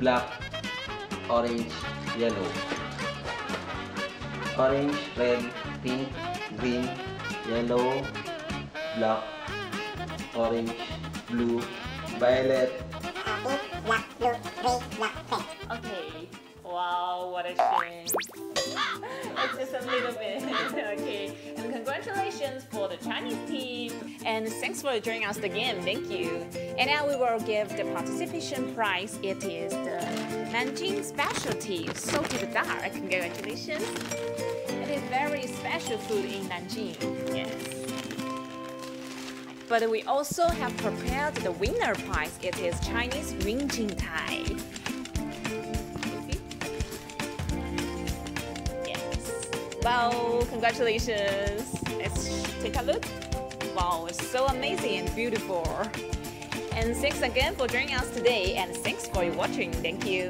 black, orange, yellow. Orange, red, pink, green, yellow, black, orange, blue, violet. Pink, black, blue, green, black, red. Okay. Wow, what a shame. It's just a little bit. Okay. And congratulations for the Chinese team. And thanks for joining us again. Thank you. And now we will give the participation prize. It is the Nanjing specialty, salted duck. Congratulations. It is very special food in Nanjing. Yes. But we also have prepared the winner prize. It is Chinese Yunjing Tai. Wow, congratulations. Let's take a look. Wow, it's so amazing and beautiful. And thanks again for joining us today, and thanks for watching. Thank you.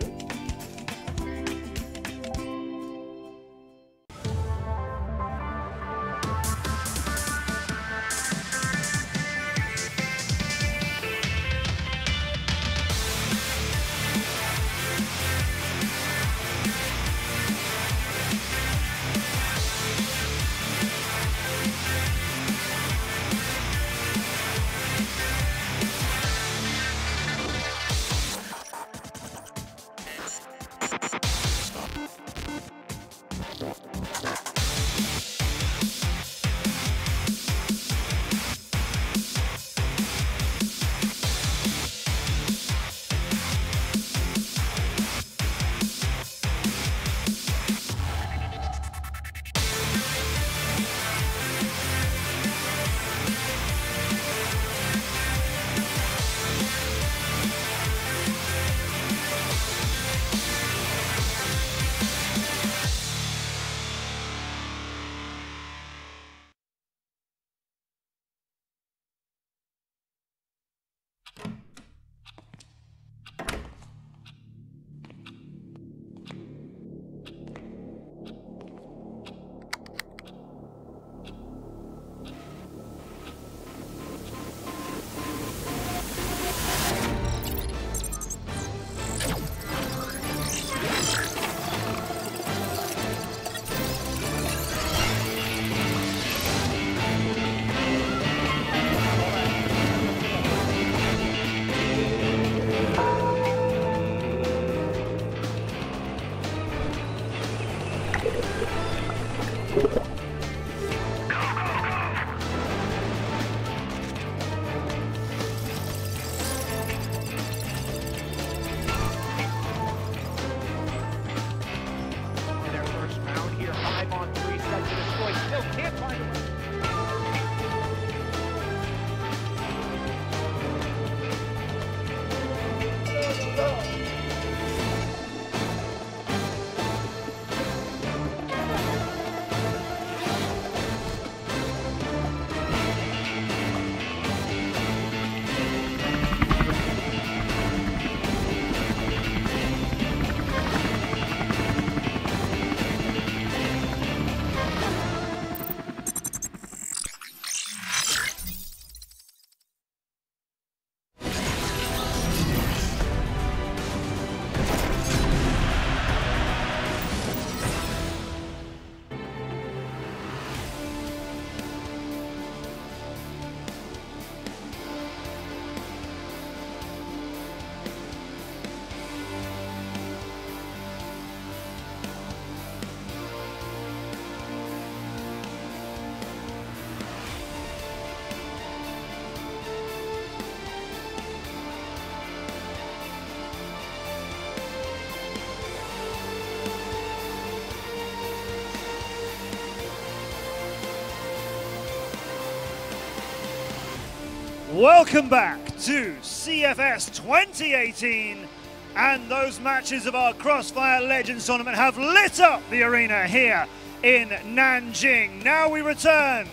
Welcome back to CFS 2018, and those matches of our Crossfire Legends tournament have lit up the arena here in Nanjing. Now we return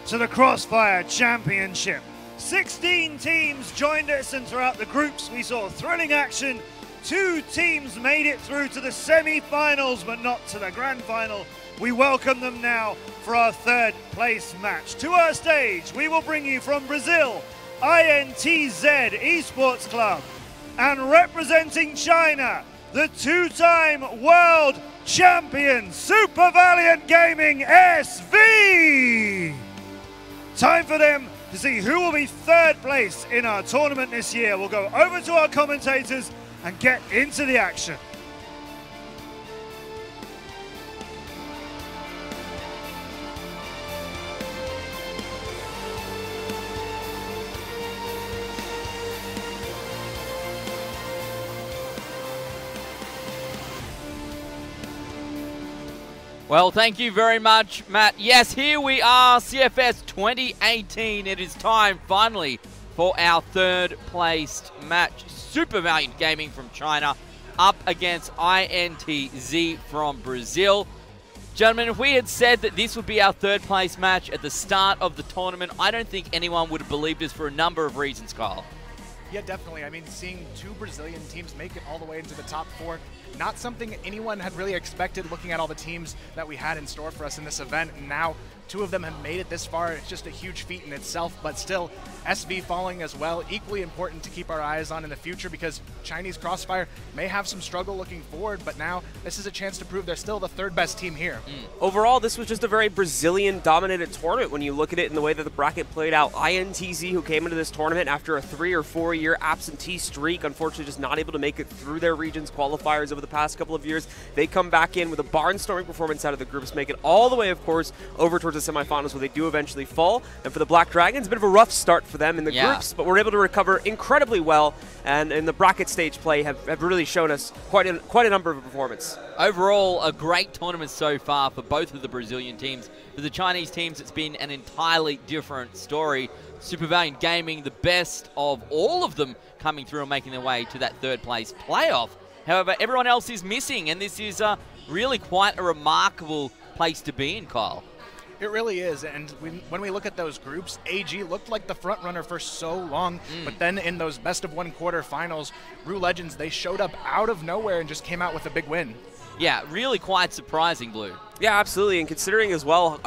to the Crossfire Championship. 16 teams joined us, and throughout the groups we saw thrilling action. 2 teams made it through to the semi-finals, but not to the grand final. We welcome them now for our 3rd place match. To our stage, we will bring you from Brazil, INTZ Esports Club, And representing China, the two-time world champion, Super Valiant Gaming SV. Time for them to see who will be third place in our tournament this year. We'll go over to our commentators and get into the action. Well, thank you very much, Matt. Yes, here we are, CFS 2018. It is time, finally, for our third-placed match. Super Valiant Gaming from China up against INTZ from Brazil. Gentlemen, if we had said that this would be our third-place match at the start of the tournament, I don't think anyone would have believed us for a number of reasons, Kyle. Yeah, definitely. I mean, seeing two Brazilian teams make it all the way into the top 4, not something anyone had really expected looking at all the teams that we had in store for us in this event. And now 2 of them have made it this far. It's just a huge feat in itself, but still, SV falling as well, equally important to keep our eyes on in the future because Chinese Crossfire may have some struggle looking forward, but now this is a chance to prove they're still the 3rd best team here. Overall, this was just a very Brazilian-dominated tournament when you look at it in the way that the bracket played out. INTZ, who came into this tournament after a 3 or 4 year absentee streak, unfortunately just not able to make it through their region's qualifiers over the past couple of years. They come back in with a barnstorming performance out of the groups, make it all the way, of course, over towards the semifinals where they do eventually fall. And for the Black Dragons, a bit of a rough start for them in the groups, but we're able to recover incredibly well, and in the bracket stage play have really shown us quite a number of performance. Overall, a great tournament so far for both of the Brazilian teams. For the Chinese teams, it's been an entirely different story. Super Valiant Gaming, the best of all of them, coming through and making their way to that 3rd place playoff. However, everyone else is missing, and this is really quite a remarkable place to be in, Kyle. It really is, and when we look at those groups, AG looked like the front runner for so long, but then in those best-of-1 quarterfinals, Rue Legends, they showed up out of nowhere and just came out with a big win. Yeah, really quite surprising, Blue. Yeah, absolutely, and considering as well,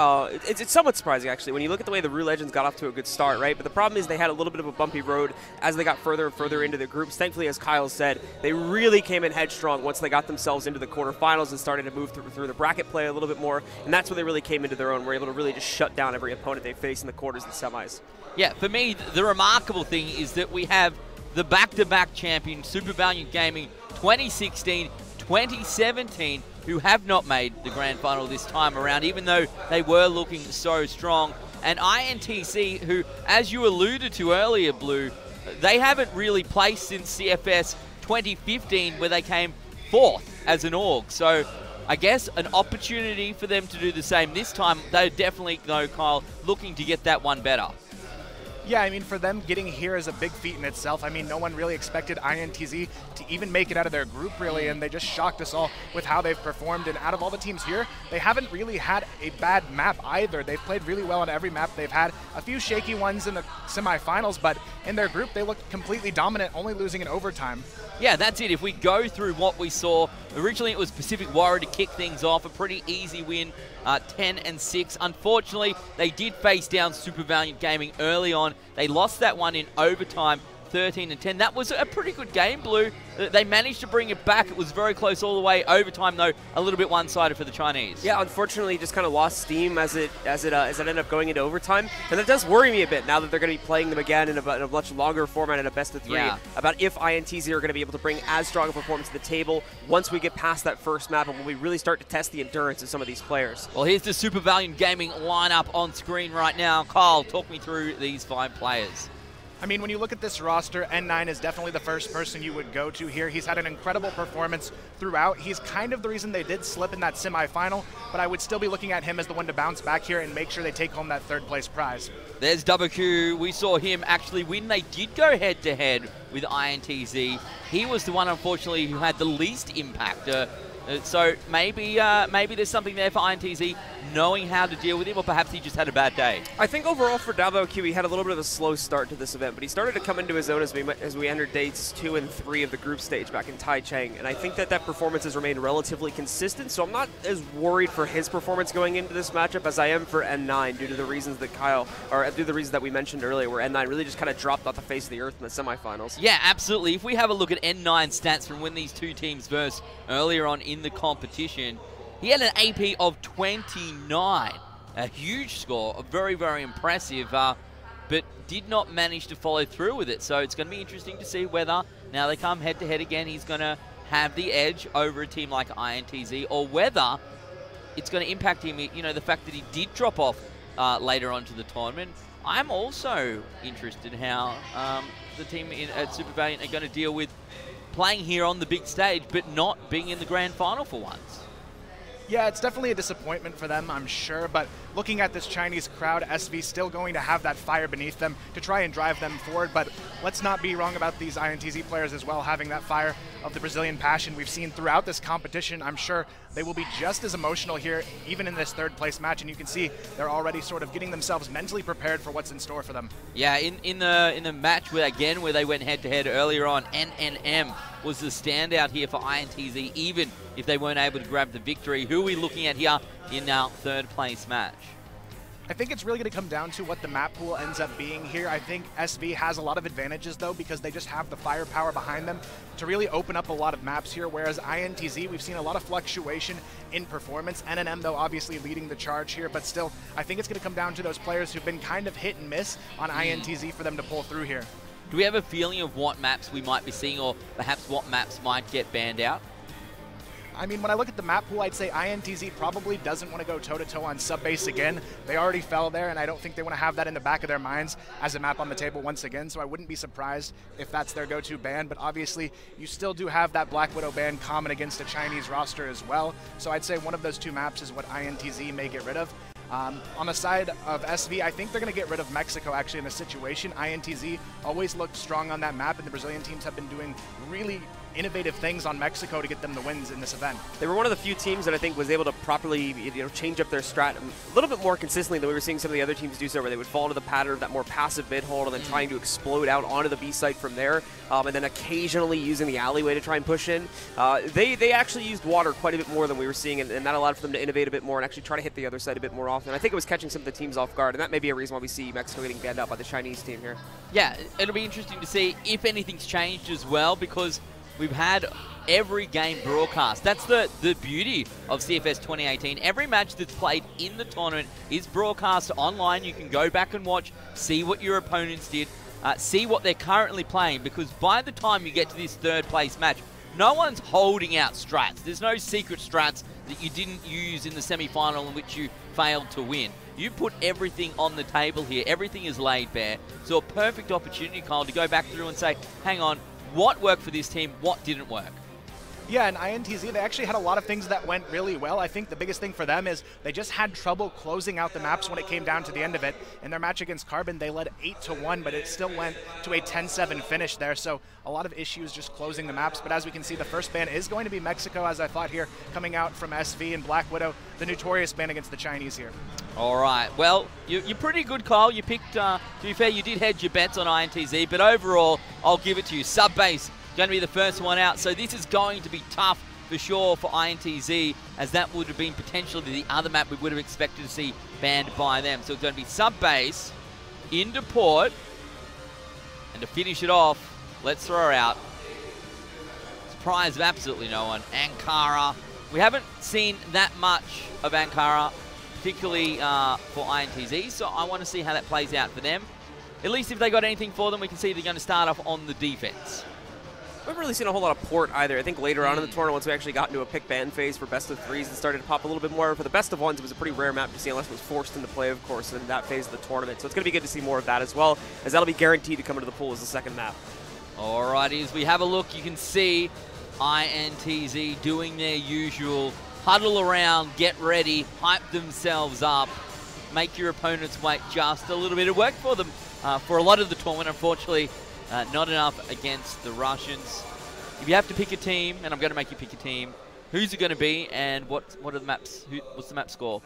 it's somewhat surprising actually when you look at the way the Rue Legends got off to a good start, right? But the problem is they had a little bit of a bumpy road as they got further and further into the groups. Thankfully, as Kyle said, they really came in headstrong once they got themselves into the quarterfinals and started to move through the bracket play a little bit more, and that's when they really came into their own. Were able to really just shut down every opponent they faced in the quarters and semis. Yeah, for me, the remarkable thing is that we have the back-to-back champion, Super Valiant Gaming 2016, 2017, who have not made the grand final this time around, even though they were looking so strong. And INTZ, who, as you alluded to earlier, Blue, they haven't really placed since CFS 2015, where they came 4th as an org. So I guess an opportunity for them to do the same this time. They're definitely, though, Kyle, looking to get that one better. Yeah, I mean, for them getting here is a big feat in itself. I mean, no one really expected INTZ to even make it out of their group, really, and they just shocked us all with how they've performed. And out of all the teams here, they haven't really had a bad map either. They've played really well on every map. They've had a few shaky ones in the semifinals, but in their group, they looked completely dominant, only losing in overtime. Yeah, that's it. If we go through what we saw, originally it was Pacific Warrior to kick things off, a pretty easy win, 10-6. Unfortunately, they did face down Super Valiant Gaming early on. They lost that one in overtime, 13-10. That was a pretty good game, Blue. They managed to bring it back. It was very close all the way. Overtime, though, a little bit one-sided for the Chinese. Yeah, unfortunately, just kind of lost steam as it ended up going into overtime, and that does worry me a bit now that they're going to be playing them again in a much longer format in a best-of-3. Yeah. About if INTZ are going to be able to bring as strong a performance to the table once we get past that first map and when we really start to test the endurance of some of these players. Well, here's the Super Valiant Gaming lineup on screen right now. Kyle, talk me through these 5 players. I mean, when you look at this roster, N9 is definitely the first person you would go to here. He's had an incredible performance throughout. He's kind of the reason they did slip in that semifinal, but I would still be looking at him as the one to bounce back here and make sure they take home that 3rd place prize. There's WQ. We saw him actually win. They did go head-to-head with INTZ. He was the one, unfortunately, who had the least impact. So maybe there's something there for INTZ. knowing how to deal with him, or perhaps he just had a bad day? I think overall for Dabo Q, he had a little bit of a slow start to this event, but he started to come into his own as we entered days 2 and 3 of the group stage back in Taichung, and I think that performance has remained relatively consistent, so I'm not as worried for his performance going into this matchup as I am for N9 due to the reasons that due to the reasons that we mentioned earlier, where N9 really just kind of dropped off the face of the earth in the semifinals. Yeah, absolutely. If we have a look at N9 stats from when these two teams versed earlier on in the competition, he had an AP of 29. A huge score, very, very impressive, but did not manage to follow through with it. So it's going to be interesting to see whether, now they come head-to-head again, he's going to have the edge over a team like INTZ, or whether it's going to impact him, you know, the fact that he did drop off later on to the tournament. I'm also interested how the team at Super Valiant are going to deal with playing here on the big stage, but not being in the grand final for once. Yeah, it's definitely a disappointment for them, I'm sure, but looking at this Chinese crowd, SV still going to have that fire beneath them to try and drive them forward, but let's not be wrong about these INTZ players as well, having that fire of the Brazilian passion we've seen throughout this competition. I'm sure they will be just as emotional here, even in this third place match, and you can see they're already sort of getting themselves mentally prepared for what's in store for them. Yeah, in the match where they went head-to-head earlier on, NNM was the standout here for INTZ, even if they weren't able to grab the victory. Who are we looking at here in our third place match? I think it's really going to come down to what the map pool ends up being here. I think SV has a lot of advantages, though, because they just have the firepower behind them to really open up a lot of maps here, whereas INTZ, we've seen a lot of fluctuation in performance. NNM, though, obviously leading the charge here, but still, I think it's going to come down to those players who've been kind of hit and miss on INTZ for them to pull through here. Do we have a feeling of what maps we might be seeing, or perhaps what maps might get banned out? I mean, when I look at the map pool, I'd say INTZ probably doesn't want to go toe-to-toe on sub-base again. They already fell there, and I don't think they want to have that in the back of their minds as a map on the table once again, so I wouldn't be surprised if that's their go-to ban, but obviously you still do have that Black Widow ban common against a Chinese roster as well, so I'd say one of those two maps is what INTZ may get rid of. On the side of SV, I think they're going to get rid of Mexico actually in this situation. INTZ always looked strong on that map, and the Brazilian teams have been doing really innovative things on Mexico to get them the wins in this event. They were one of the few teams that I think was able to properly, change up their strat a little bit more consistently than we were seeing some of the other teams do so, where they would fall into the pattern of that more passive mid hold and then trying to explode out onto the B site from there, and then occasionally using the alleyway to try and push in. They actually used water quite a bit more than we were seeing, and that allowed for them to innovate a bit more and actually try to hit the other side a bit more often. I think it was catching some of the teams off guard, and that may be a reason why we see Mexico getting banned out by the Chinese team here. Yeah, it'll be interesting to see if anything's changed as well, because we've had every game broadcast. That's the beauty of CFS 2018. Every match that's played in the tournament is broadcast online. You can go back and watch, see what your opponents did, see what they're currently playing, because by the time you get to this third place match, no one's holding out strats. There's no secret strats that you didn't use in the semi-final in which you failed to win. You put everything on the table here. Everything is laid bare. So a perfect opportunity, Kyle, to go back through and say, hang on, what worked for this team, what didn't work? Yeah, and INTZ, they actually had a lot of things that went really well. I think the biggest thing for them is they just had trouble closing out the maps when it came down to the end of it. In their match against Carbon, they led 8-1, but it still went to a 10-7 finish there. So a lot of issues just closing the maps. But as we can see, the first ban is going to be Mexico, as I thought here, coming out from SV and Black Widow, the notorious ban against the Chinese here. All right. Well, you're pretty good, Kyle. You picked, to be fair, you did hedge your bets on INTZ, but overall, I'll give it to you. Sub-base going to be the first one out, so this is going to be tough for sure for INTZ, as that would have been potentially the other map we would have expected to see banned by them. So it's going to be sub-base into port, and to finish it off, let's throw her out. Surprise of absolutely no one. Ankara. We haven't seen that much of Ankara, particularly for INTZ, so I want to see how that plays out for them. At least if they got anything for them, we can see they're going to start off on the defense. We haven't really seen a whole lot of port either. I think later on in the tournament, once we actually got into a pick ban phase for best of threes and started to pop a little bit more. For the best of ones, it was a pretty rare map to see unless it was forced into play, of course, in that phase of the tournament. So it's going to be good to see more of that as well, as that'll be guaranteed to come into the pool as the second map. Alrighty, as we have a look, you can see INTZ doing their usual huddle around, get ready, hype themselves up, make your opponents wait just a little bit. It worked for them for a lot of the tournament, unfortunately. Not enough against the Russians. If you have to pick a team, and I'm going to make you pick a team, who's it going to be, and what are the maps? What's the map score?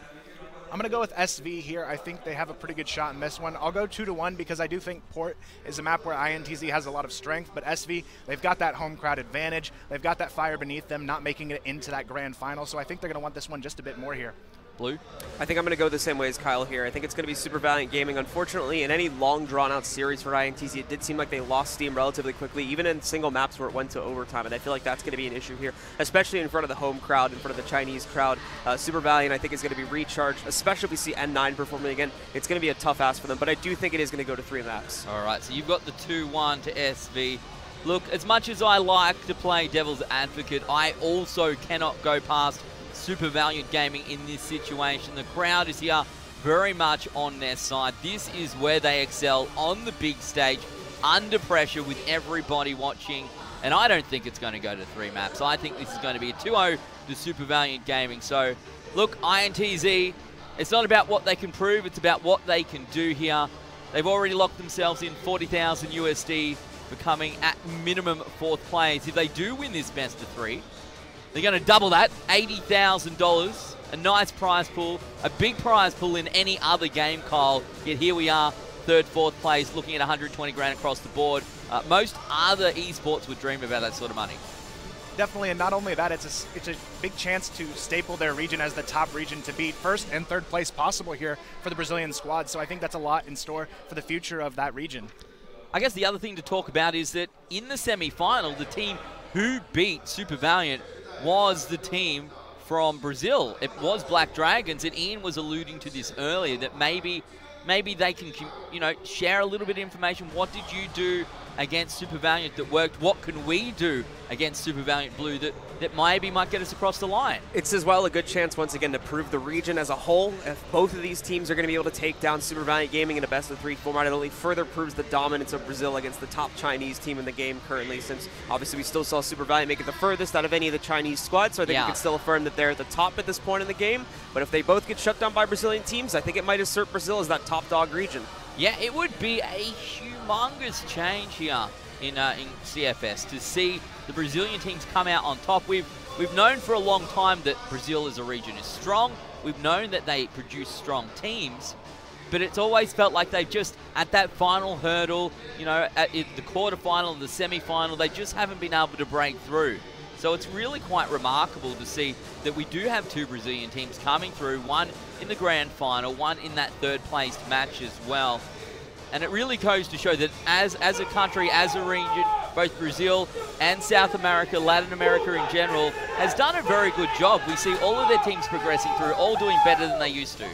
I'm going to go with SV here. I think they have a pretty good shot in this one. I'll go 2-1 because I do think Port is a map where INTZ has a lot of strength, but SV, they've got that home crowd advantage. They've got that fire beneath them, not making it into that grand final, so I think they're going to want this one just a bit more here. Blue? I think I'm going to go the same way as Kyle here. I think it's going to be Super Valiant Gaming. Unfortunately, in any long, drawn-out series for INTZ, it did seem like they lost steam relatively quickly, even in single maps where it went to overtime, and I feel like that's going to be an issue here, especially in front of the home crowd, in front of the Chinese crowd. Super Valiant, I think, is going to be recharged, especially if we see N9 performing again. It's going to be a tough ask for them, but I do think it is going to go to 3 maps. All right, so you've got the 2-1 to SV. Look, as much as I like to play devil's advocate, I also cannot go past Super Valiant Gaming in this situation. The crowd is here very much on their side. This is where they excel, on the big stage, under pressure with everybody watching. And I don't think it's going to go to 3 maps. I think this is going to be a 2-0 to Super Valiant Gaming. So, look, INTZ, it's not about what they can prove, it's about what they can do here. They've already locked themselves in 40,000 USD, becoming at minimum 4th place. If they do win this best of 3, they're going to double that, $80,000, a nice prize pool, a big prize pool in any other game, Kyle. Yet here we are, 3rd, 4th place, looking at 120 grand across the board. Most other esports would dream about that sort of money. Definitely, and not only that, it's a big chance to staple their region as the top region to beat 1st and 3rd place possible here for the Brazilian squad. So I think that's a lot in store for the future of that region. I guess the other thing to talk about is that in the semi-final, the team who beat Super Valiant was the team from Brazil. It was Black Dragons, and Ian was alluding to this earlier, that maybe they can, you know, share a little bit of information. What did you do against Super Valiant that worked? What can we do against Super Valiant Blue that maybe might get us across the line? It's as well a good chance once again to prove the region as a whole. If both of these teams are going to be able to take down Super Valiant Gaming in a best of 3 format, it only further proves the dominance of Brazil against the top Chinese team in the game currently, since obviously we still saw Super Valiant make it the furthest out of any of the Chinese squads, so I think we can still affirm that they're at the top at this point in the game. But if they both get shut down by Brazilian teams, I think it might assert Brazil as that top dog region. Yeah, it would be a humongous change here in CFS to see the Brazilian teams come out on top. We've known for a long time that Brazil as a region is strong. We've known that they produce strong teams, but it's always felt like they just, at that final hurdle, you know, at the quarterfinal, the semi-final, they just haven't been able to break through. So it's really quite remarkable to see that we do have 2 Brazilian teams coming through, one in the grand final, one in that 3rd place match as well. And it really goes to show that as a country, as a region, both Brazil and South America, Latin America in general, has done a very good job. We see all of their teams progressing through, all doing better than they used to.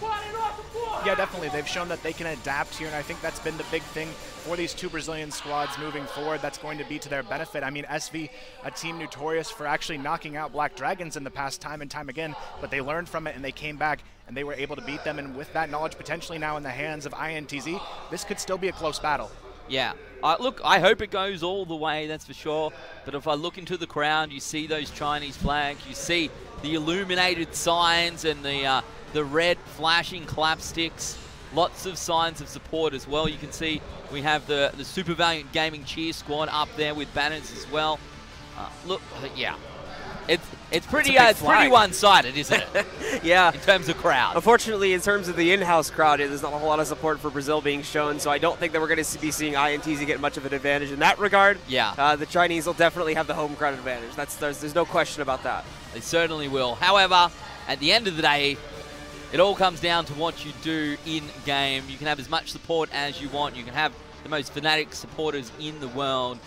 Yeah, definitely. They've shown that they can adapt here, and I think that's been the big thing for these 2 Brazilian squads moving forward. That's going to be to their benefit. I mean, SV, a team notorious for actually knocking out Black Dragons in the past time and time again, but they learned from it and they came back and they were able to beat them. And with that knowledge potentially now in the hands of INTZ, this could still be a close battle. Yeah. Look, I hope it goes all the way, that's for sure. But if I look into the crowd, you see those Chinese flags, you see the illuminated signs and the red flashing clap sticks. Lots of signs of support as well. You can see we have the Super Valiant Gaming cheer squad up there with banners as well. Look, yeah. It's pretty one-sided, isn't it? Yeah. In terms of crowd. Unfortunately, in terms of the in-house crowd, there's not a whole lot of support for Brazil being shown, so I don't think that we're going to be seeing INTZ get much of an advantage in that regard. Yeah. The Chinese will definitely have the home crowd advantage. There's no question about that. They certainly will. However, at the end of the day, it all comes down to what you do in-game. You can have as much support as you want. You can have the most fanatic supporters in the world.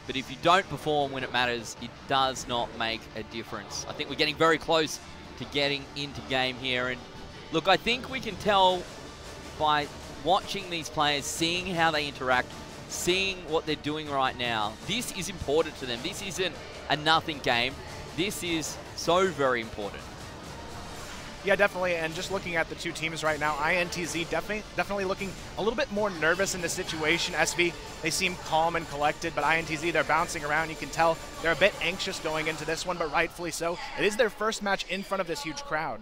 But if you don't perform when it matters, it does not make a difference. I think we're getting very close to getting into game here. And look, I think we can tell by watching these players, seeing how they interact, seeing what they're doing right now. This is important to them. This isn't a nothing game. This is so very important. Yeah, definitely, and just looking at the 2 teams right now, INTZ definitely looking a little bit more nervous in the situation. SV, they seem calm and collected, but INTZ, they're bouncing around. You can tell they're a bit anxious going into this one, but rightfully so. It is their first match in front of this huge crowd.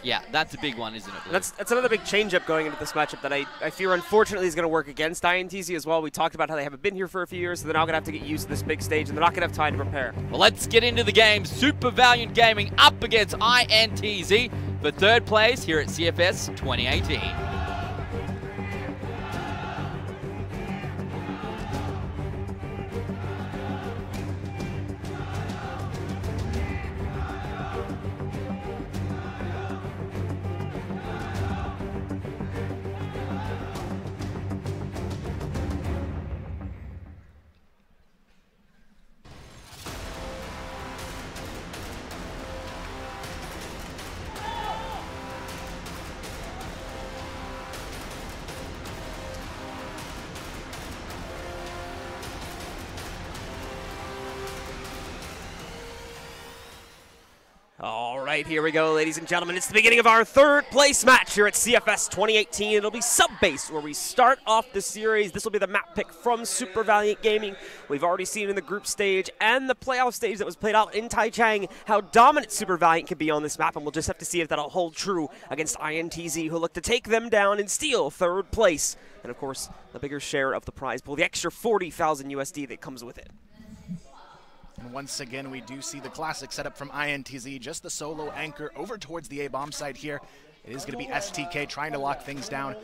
Yeah, that's a big one, isn't it, Blue? That's another big change-up going into this matchup that I fear, unfortunately, is going to work against INTZ as well. We talked about how they haven't been here for a few years, so they're now going to have to get used to this big stage, and they're not going to have time to prepare. Well, let's get into the game. Super Valiant Gaming up against INTZ. for third place here at CFS 2018. All right, here we go, ladies and gentlemen. It's the beginning of our third place match here at CFS 2018. It'll be sub-base where we start off the series. This will be the map pick from Super Valiant Gaming. We've already seen in the group stage and the playoff stage that was played out in Taichung how dominant Super Valiant can be on this map, and we'll just have to see if that'll hold true against INTZ, who look to take them down and steal third place. And of course, the bigger share of the prize pool, the extra 40,000 USD that comes with it. And once again, we do see the classic setup from INTZ, just the solo anchor over towards the A-bomb site here. It is going to be STK trying to lock things down.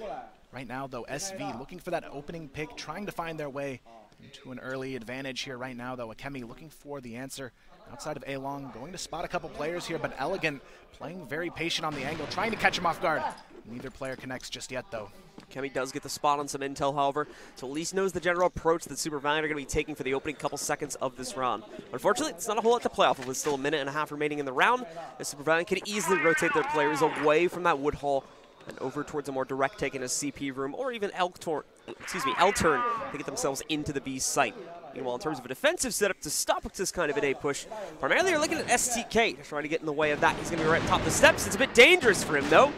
Right now, though, SV looking for that opening pick, trying to find their way into an early advantage here right now, though. Akemi looking for the answer outside of A-Long, going to spot a couple players here, but Elegant playing very patient on the angle, trying to catch him off guard. Neither player connects just yet, though. Kemi does get the spot on some intel, however, so at least knows the general approach that Super Valiant are going to be taking for the opening couple seconds of this round. Unfortunately, it's not a whole lot to play off of. With still a minute and a half remaining in the round, and Super Valiant can easily rotate their players away from that wood hall and over towards a more direct take in a CP room, or even L-turn to get themselves into the B site. Meanwhile, in terms of a defensive setup to stop this kind of an A push, primarily you're looking at STK trying to get in the way of that. He's going to be right atop the steps. It's a bit dangerous for him, though.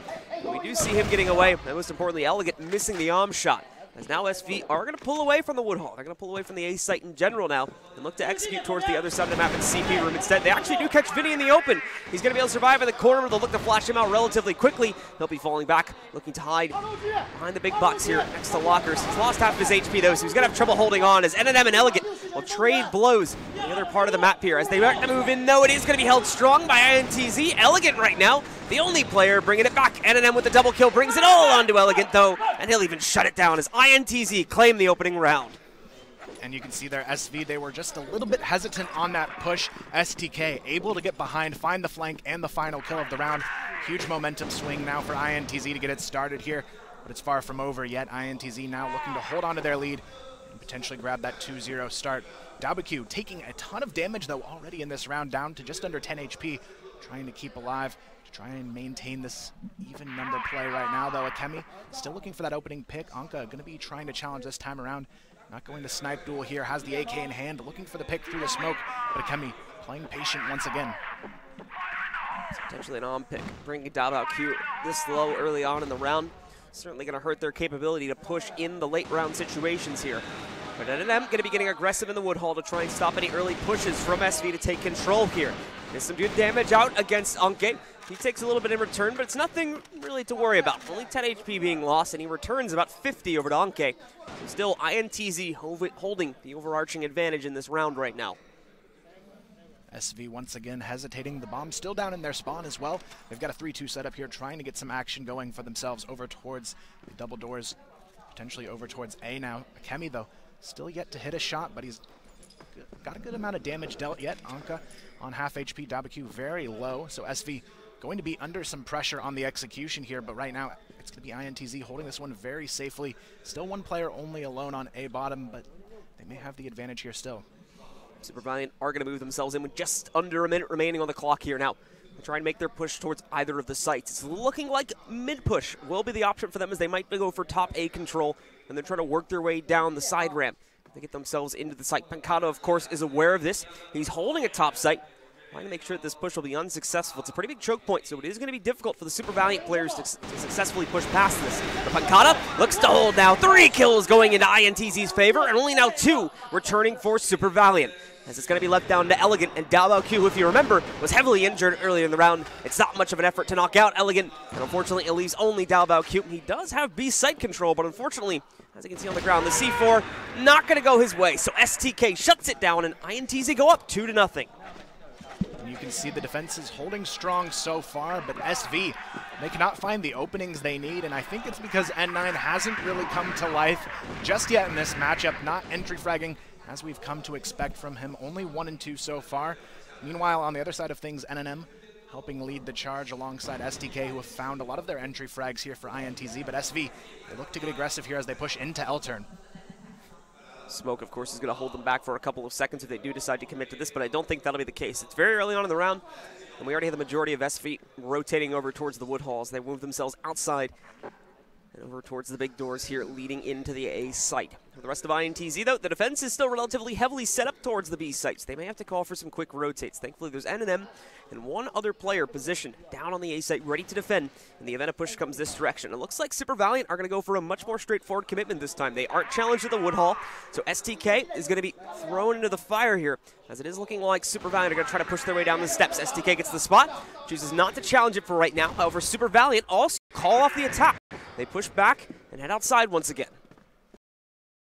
But we do see him getting away, and most importantly, Elegant missing the arm shot. As now SV are going to pull away from the wood hall. They're going to pull away from the A site in general now and look to execute towards the other side of the map in CP room instead. They actually do catch Vinny in the open. He's going to be able to survive in the corner. They'll look to flash him out relatively quickly. He'll be falling back, looking to hide behind the big box here next to lockers. He's lost half of his HP though, so he's going to have trouble holding on as NNM and Elegant will trade blows in the other part of the map here. As they start to move in though, it is going to be held strong by INTZ. Elegant right now, the only player bringing it back. NNM with the double kill brings it all onto Elegant though, and he'll even shut it down as INTZ claim the opening round. And you can see there, SV, they were just a little bit hesitant on that push. STK able to get behind, find the flank, and the final kill of the round. Huge momentum swing now for INTZ to get it started here, but it's far from over yet. INTZ now looking to hold on to their lead and potentially grab that 2-0 start. Dabaqu taking a ton of damage, though, already in this round, down to just under 10 HP, trying to keep alive, to try and maintain this even number play right now, though. Akemi still looking for that opening pick. Anka going to be trying to challenge this time around. Not going to snipe duel here, has the AK in hand, looking for the pick through the smoke, but Akemi playing patient once again. It's potentially an on pick, bringing Dabaqu this low early on in the round. Certainly going to hurt their capability to push in the late round situations here. But NNM going to be getting aggressive in the wood hall to try and stop any early pushes from SV to take control here. There's some good damage out against Anke. He takes a little bit in return, but it's nothing really to worry about. Only 10 HP being lost, and he returns about 50 over to Anke. So still, INTZ holding the overarching advantage in this round right now. SV once again hesitating. The bomb still down in their spawn as well. They've got a 3-2 setup here, trying to get some action going for themselves over towards the double doors, potentially over towards A now. Akemi, though, still yet to hit a shot, but he's got a good amount of damage dealt yet. Anka on half HP, Dabaqu very low, so SV going to be under some pressure on the execution here, but right now it's going to be INTZ holding this one very safely. Still one player only alone on A bottom, but they may have the advantage here still. Super Valiant are going to move themselves in with just under a minute remaining on the clock here now. They'll try and make their push towards either of the sites. It's looking like mid-push will be the option for them, as they might go for top A control, and they're trying to work their way down the side ramp. They get themselves into the site. Pancado, of course, is aware of this. He's holding a top site, trying to make sure that this push will be unsuccessful. It's a pretty big choke point, so it is going to be difficult for the Super Valiant players to successfully push past this. But Pancada looks to hold now. 3 kills going into INTZ's favor, and only now 2 returning for Super Valiant. As it's going to be left down to Elegant, and Dabaqu, who, if you remember, was heavily injured earlier in the round. It's not much of an effort to knock out Elegant, and unfortunately it leaves only Dabaqu. He does have B site control, but unfortunately, as you can see on the ground, the C4 not going to go his way. So STK shuts it down, and INTZ go up 2-0. You you can see the defense is holding strong so far, but SV, they cannot find the openings they need, and I think it's because N9 hasn't really come to life just yet in this matchup, not entry fragging as we've come to expect from him. Only 1 and 2 so far. Meanwhile, on the other side of things, NNM helping lead the charge alongside STK, who have found a lot of their entry frags here for INTZ, but SV, they look to get aggressive here as they push into L-turn. Smoke, of course, is going to hold them back for a couple of seconds if they do decide to commit to this, but I don't think that'll be the case. It's very early on in the round, and we already have the majority of SV rotating over towards the wood halls. They move themselves outside and over towards the big doors here leading into the A site. For the rest of INTZ, though, the defense is still relatively heavily set up towards the B sites. They may have to call for some quick rotates. Thankfully, there's NNM and one other player positioned down on the A site ready to defend in the event a push comes this direction. It looks like Super Valiant are going to go for a much more straightforward commitment this time. They aren't challenged at the wood hall, so STK is going to be thrown into the fire here, as it is looking like Super Valiant are going to try to push their way down the steps. STK gets the spot, chooses not to challenge it for right now. However, Super Valiant also call off the attack. They push back and head outside once again.